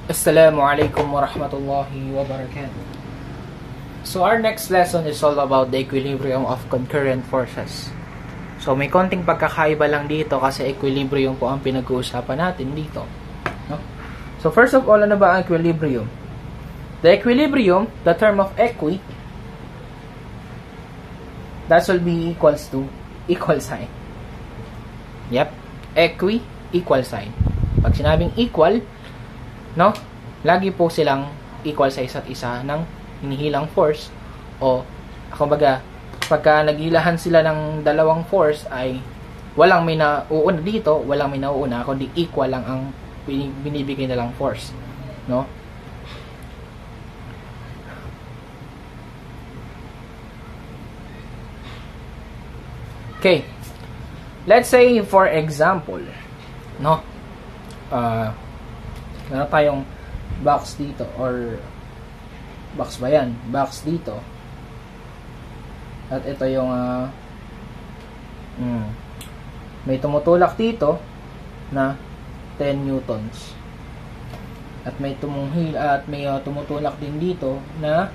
Assalamualaikum warahmatullahi wabarakatuh. So our next lesson is all about the equilibrium of concurrent forces. So may konting pagkakaiba lang dito kasi equilibrium po ang pinag-uusapan natin dito, no? So first of all, ano ba ang equilibrium? The equilibrium, the term of equi, that will be equals to equal sign. Yep, equi, equal sign. Pag sinabing equal, no? Lagi po silang equal sa isa't isa ng hinihilang force, o kumbaga pagka naghilahan sila ng dalawang force ay walang may nauuna dito, walang may nauuna, kundi equal lang ang binibigay nilang force, no? Okay. Let's say for example, no? Meron tayong box dito, or box ba yan? Box dito. At ito yung may tumutulak dito na 10 newtons. At may tumutulak din dito na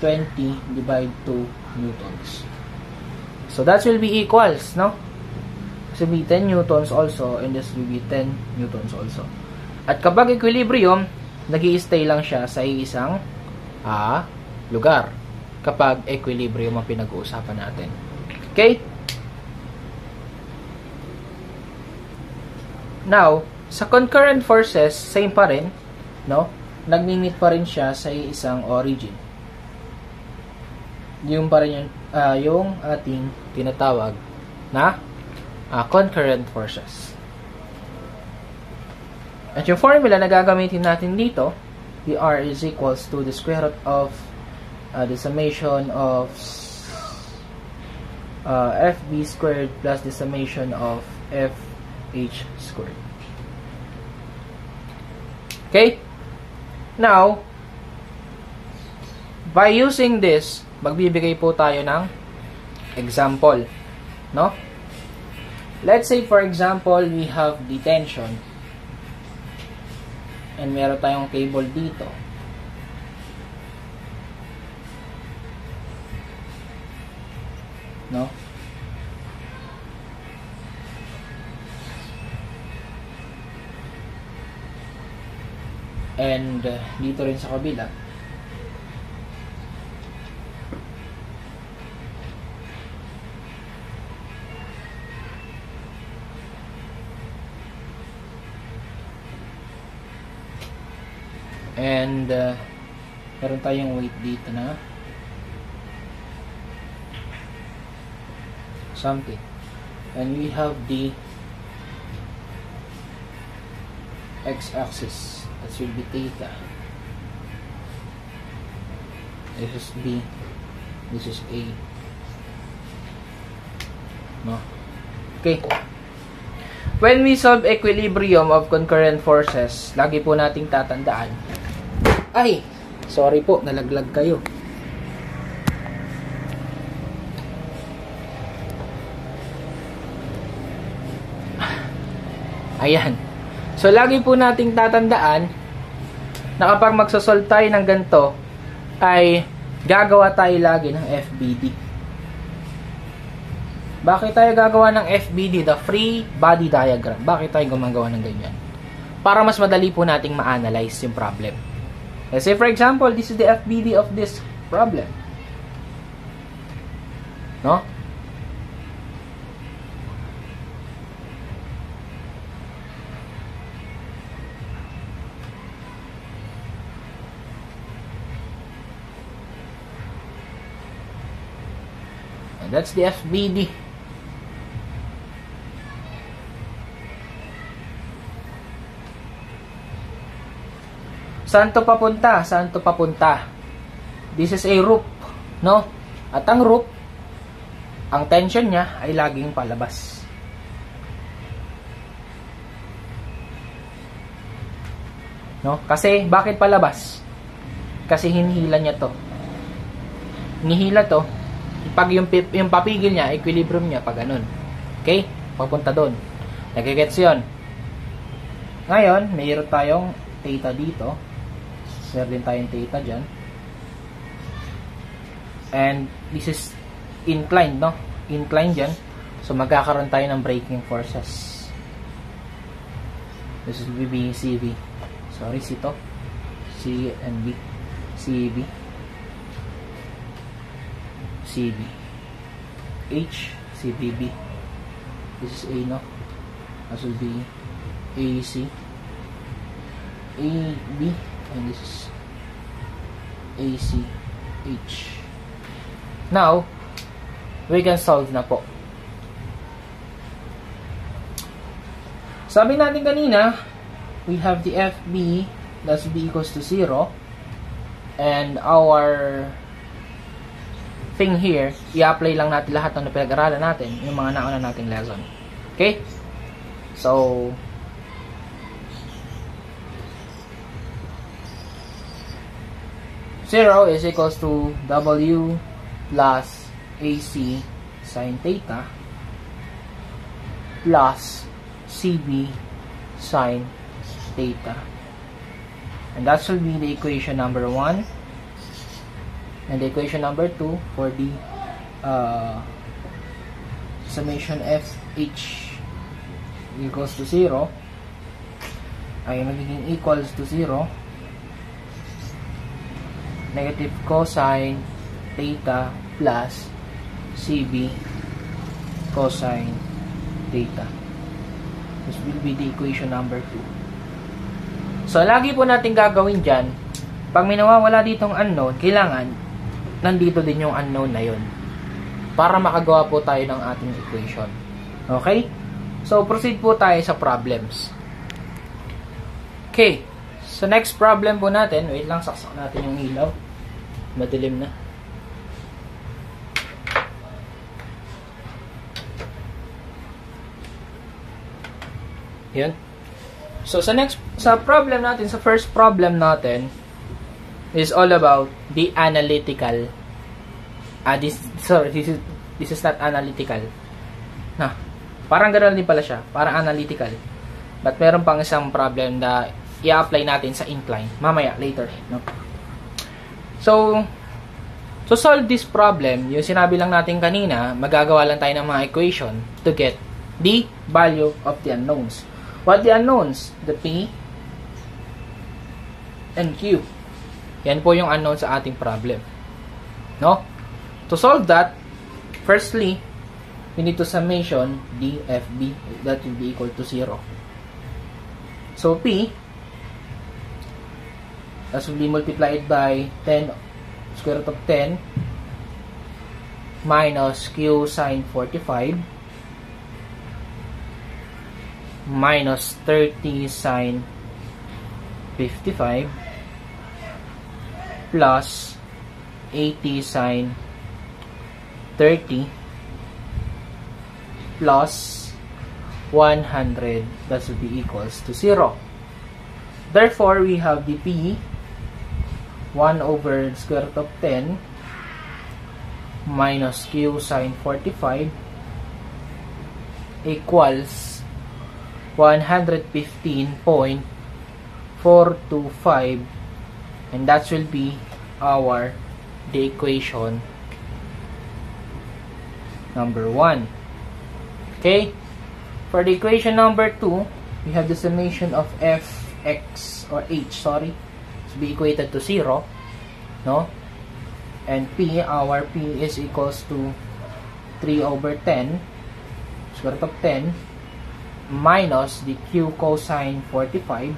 20 divide 2 newtons. So that will be equals, no? This will be 10 newtons also, and this will be 10 newtons also. At kapag equilibrium, nag-i-stay lang siya sa isang lugar kapag equilibrium ang pinag-uusapan natin. Okay? Now, sa concurrent forces, same pa rin, no? Nag-meet pa rin siya sa isang origin. Yung pa rin yung ating tinatawag na concurrent forces. At yung formula na gagamitin natin dito, PR is equals to the square root of the summation of FB squared plus the summation of FH squared. Okay? Now, by using this, magbibigay po tayo ng example, no? Let's say for example, we have the tension. And meron tayong cable dito. No? And dito rin sa kabila. And meron tayong weight dito na something, and we have the x-axis, that will be theta. This is B, this is A, no? Okay. When we solve equilibrium of concurrent forces, lagi po nating tatandaan. Ay, sorry po, nalaglag kayo. Ayan. So, lagi po nating tatandaan na kapag magsosolve tayo ng ganito, ay gagawa tayo lagi ng FBD. Bakit tayo gagawa ng FBD? The free body diagram. Bakit tayo gumagawa ng ganyan? Para mas madali po nating ma-analyze yung problem. Let's say for example, this is the FBD of this problem. No? And that's the FBD. Saan to papunta? Saan to papunta? This is a rope, no? At ang rope, ang tension niya ay laging palabas. No? Kasi, bakit palabas? Kasi hinihila niya to. Hinihila to. Pag yung papigil niya, equilibrium niya, pag ganun. Okay? Papunta doon. Nagigets yun. Ngayon, mayroon tayong theta dito. Meron din tayong theta dyan. And this is inclined, no? Inclined dyan. So, magkakaroon tayo ng braking forces. This will be CV. Sorry, C to. C and B. CB. CB. H. CBB. This is A, no? This will be AC. AB. And this is AC. H. Now, we can solve na po. Sabi natin kanina, we have the FB that's B equals to 0. And our thing here, i-apply lang natin lahat ng napag-aralan natin, yung mga nauna nating lesson. Okay? So, zero is equals to W plus AC sine theta plus CB sine theta. And that should be the equation number 1. And the equation number 2 for the summation FH equals to 0 ay magiging equals to 0 negative cosine theta plus CB cosine theta. This will be the equation number 2. So, lagi po natin gagawin dyan, pag may nawawala ditong unknown, kailangan nandito din yung unknown na yun para makagawa po tayo ng ating equation. Okay? So, proceed po tayo sa problems. Okay. So, next problem po natin, wait lang, saksak natin yung ilaw. Madilim na. Yun. So, sa problem natin, sa first problem natin, is all about the analytical. This is not analytical. Parang ganoon din pala siya. Parang analytical. But meron pang isang problem na i-apply natin sa incline. Mamaya, later. No? So, to solve this problem, yung sinabi lang natin kanina, magagawa lang tayo ng mga equation to get the value of the unknowns. What the unknowns? The P and Q. Yan po yung unknown sa ating problem. No? To solve that, firstly, we need to summation DFB. That will be equal to 0. So, P, that will be multiplied by 10, square root of 10, minus Q sine 45, minus 30 sine 55 plus 80 sine 30 plus 100, that will be equals to 0. Therefore, we have the P 1 over square root of 10 minus Q sine 45 equals 115.425, and that will be the equation number 1. Okay, for the equation number 2, we have the summation of fx or h, to be equated to 0, no? And our P is equals to 3 over 10 square root of 10 minus the Q cosine 45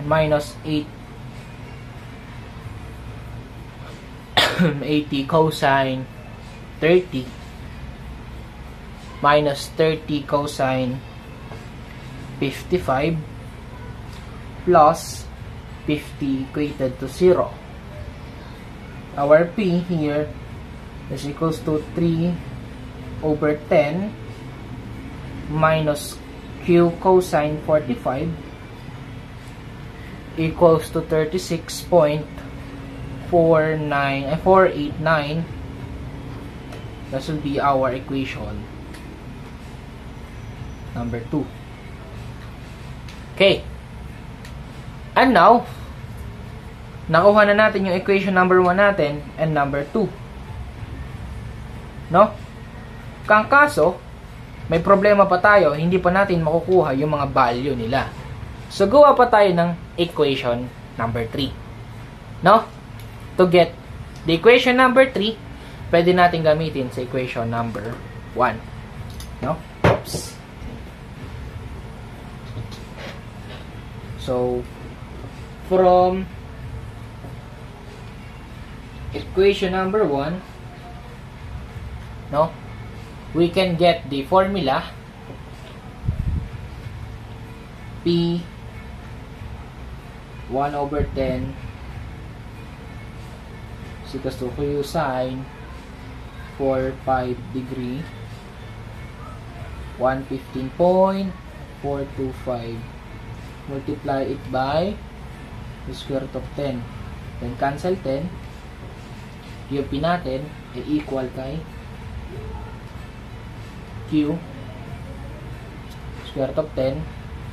minus 80 cosine 30 minus 30 cosine 55 plus 50 equated to 0. Our P here is equals to 3 over 10 minus Q cosine 45 equals to 36.489. That will be our equation number 2. Okay. And now, nakuha na natin yung equation number 1 natin and number 2. No? Kang kaso, may problema pa tayo, hindi pa natin makukuha yung mga value nila. So, gawa pa tayo ng equation number 3. No? To get the equation number 3, pwede natin gamitin sa equation number 1. No? Oops. So, from equation number 1, no, we can get the formula P 1 over 10 is equals to Q sine 4/5 degree 115.425, multiply it by the square root of 10, then cancel 10, yung P natin ay equal kay Q square root of 10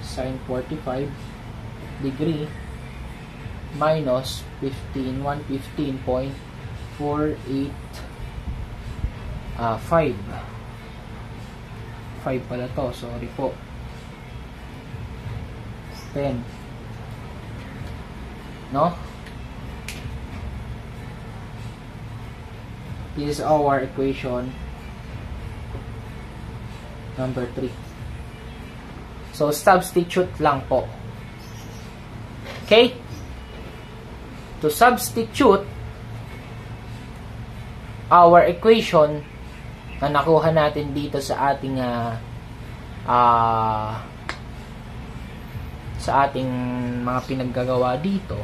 sine 45 degree minus 115.485. 5 pala to, sorry po. 10. No? This is our equation number 3. So, substitute lang po. Okay? To substitute our equation na nakuha natin dito sa ating mga pinaggagawa dito,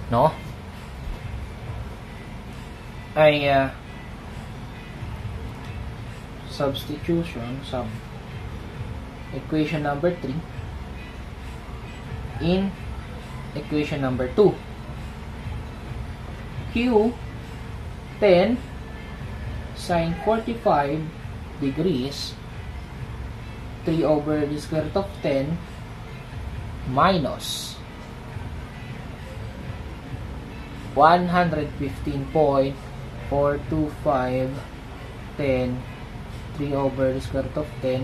no? Ay substitution sum equation number 3 in equation number 2. Q 10 sine 45 degrees 3 over the square root of 10 minus 115.425 10 3 over the square root of 10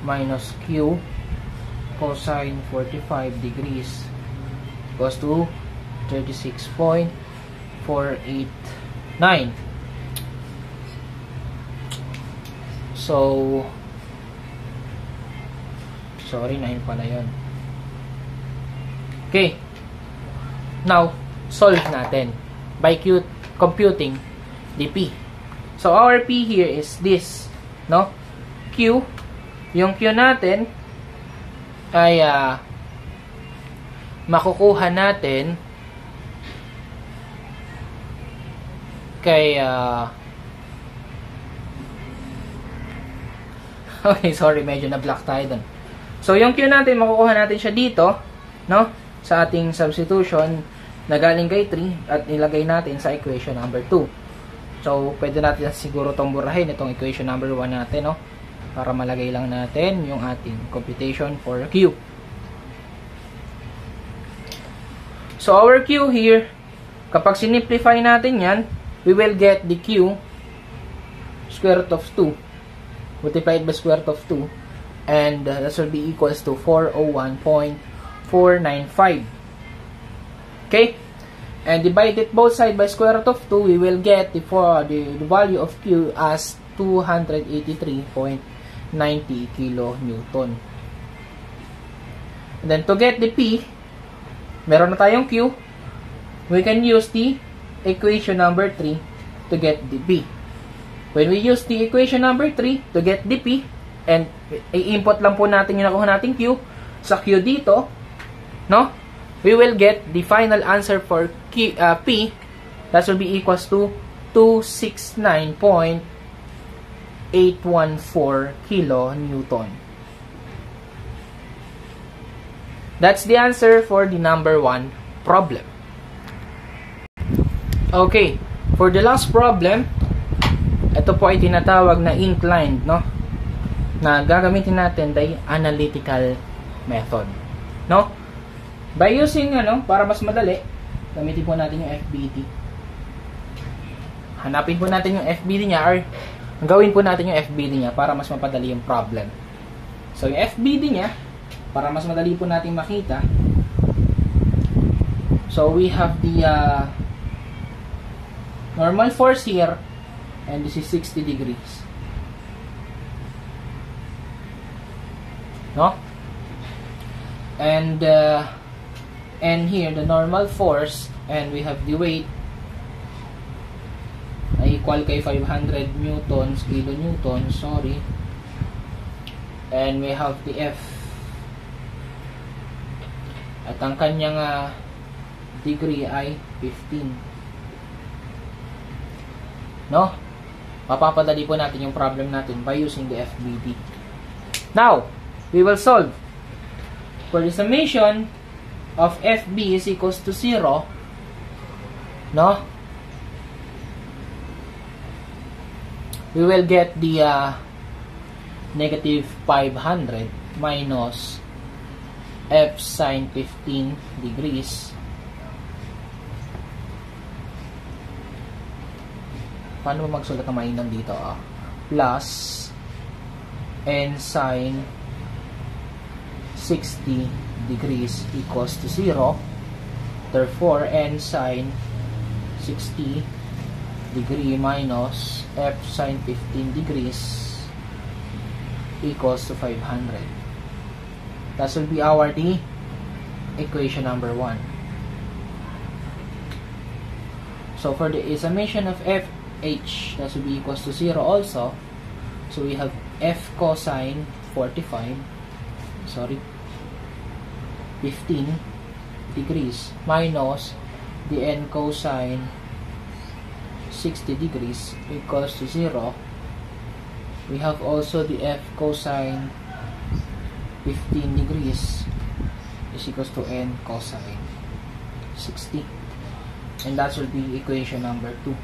minus Q cosine 45 degrees equals to 36.489. So, sorry, 9 pala yun. Okay. Now, solve natin by computing the P. So, our P here is this, no? Q, yung Q natin ay makukuha natin kay okay, sorry, medyo na-block tayo dun. So, yung Q natin, makukuha natin siya dito, no? Sa ating substitution na galing kay 3 at nilagay natin sa equation number 2. So, pwede natin siguro itong burahin, itong equation number 1 natin, no? Para malagay lang natin yung ating computation for Q. So, our Q here, kapag sinimplify natin yan, we will get the Q square root of 2 multiplied by square root of 2, and that will be equals to 401.495. Okay? And divide it both sides by square root of 2, we will get the value of Q as 283.90 kilonewton. And then to get the P, meron na tayong Q, we can use the equation number 3 to get the P. When we use the equation number 3 to get the P, and i-input lang po natin yung nakuha nating Q sa Q dito, no? We will get the final answer for P, that will be equals to 269.814 kilonewton. That's the answer for the number 1 problem. Okay, for the last problem, ito po ay tinatawag na inclined, no? na gagamitin natin the analytical method. No? By using, para mas madali, gamitin po natin yung FBD. Hanapin po natin yung FBD niya or gawin po natin yung FBD niya para mas mapadali yung problem. So, yung FBD niya, para mas madali po natin makita, so we have the normal force here, and this is 60 degrees. No? And here, the normal force, and we have the weight, ay equal kay 500 newtons, kilonewtons, sorry. And we have the F. At ang kanyang degree ay 15. No? Papapadali po natin yung problem natin by using the FBD. Now, we will solve. For the summation of FB is equals to 0, no? We will get the negative 500 minus F sine 15 degrees. Paano mo magsulat ng mainam dito? Plus N sine 60 degrees equals to 0. Therefore, N sine 60 degree minus F sine 15 degrees equals to 500. That will be our equation number 1. So for the summation of FH, that will be equals to 0 also. So we have F cosine 15 degrees minus the N cosine 60 degrees equals to 0. We have also the F cosine 15 degrees is equals to N cosine 60. And that will be equation number 2.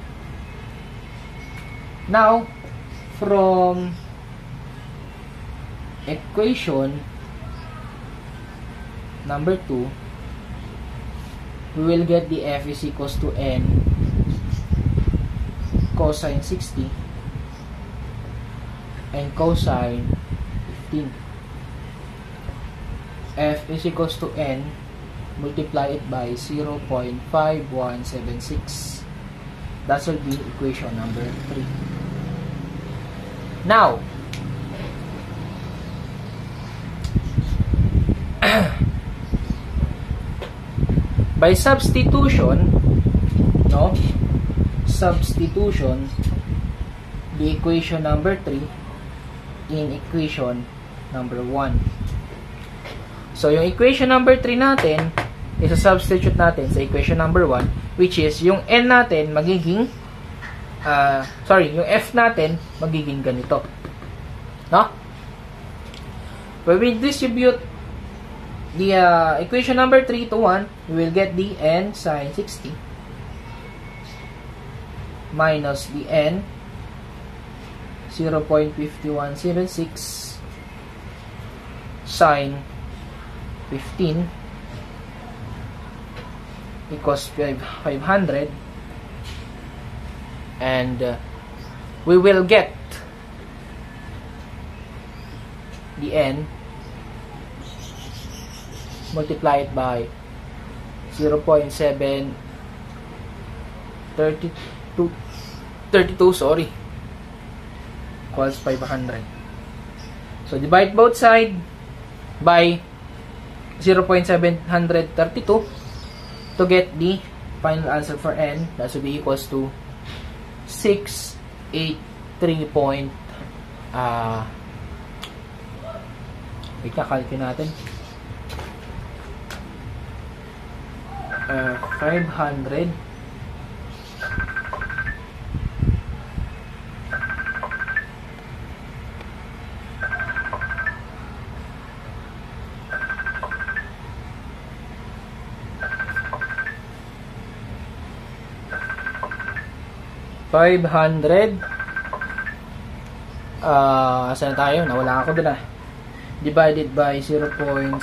Now, from equation number 2, we will get the F is equals to N cosine 60 and cosine 15. F is equals to N, multiply it by 0.5176. That will be equation number 3. Now, by substitution, the equation number 3 in equation number 1. So, yung equation number 3 natin, isa-substitute natin sa equation number 1, which is, yung N natin magiging, yung F natin magiging ganito. No? When we distribute the equation number 3 to 1, we will get the N sine 60 minus the N 0.5176 sine 15 equals 500, and we will get the N, multiply it by 0.732 sorry, equals 500. So divide both sides by 0.732 to get the final answer for N. That should be equals to 683. Wait, kakalkin natin. 500 500 Saan tayo? Nawala ako dun divided by 0.732.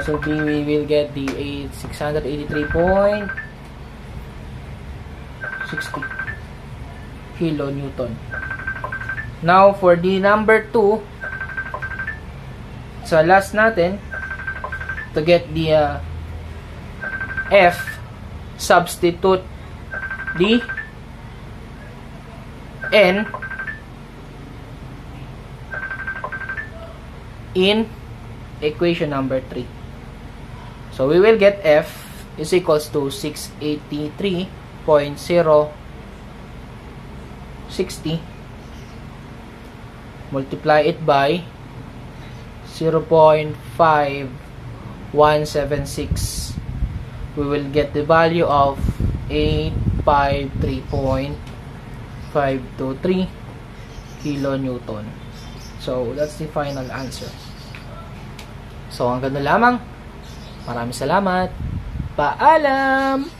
So we will get the 683.60 kilonewton. Now for the number 2, so last natin, to get the F, substitute the N in equation number 3. So we will get F is equals to 683.060 multiply it by 0.5176. We will get the value of 853.523 kilonewton. So that's the final answer. So hanggang doon lamang. Maraming salamat. Paalam!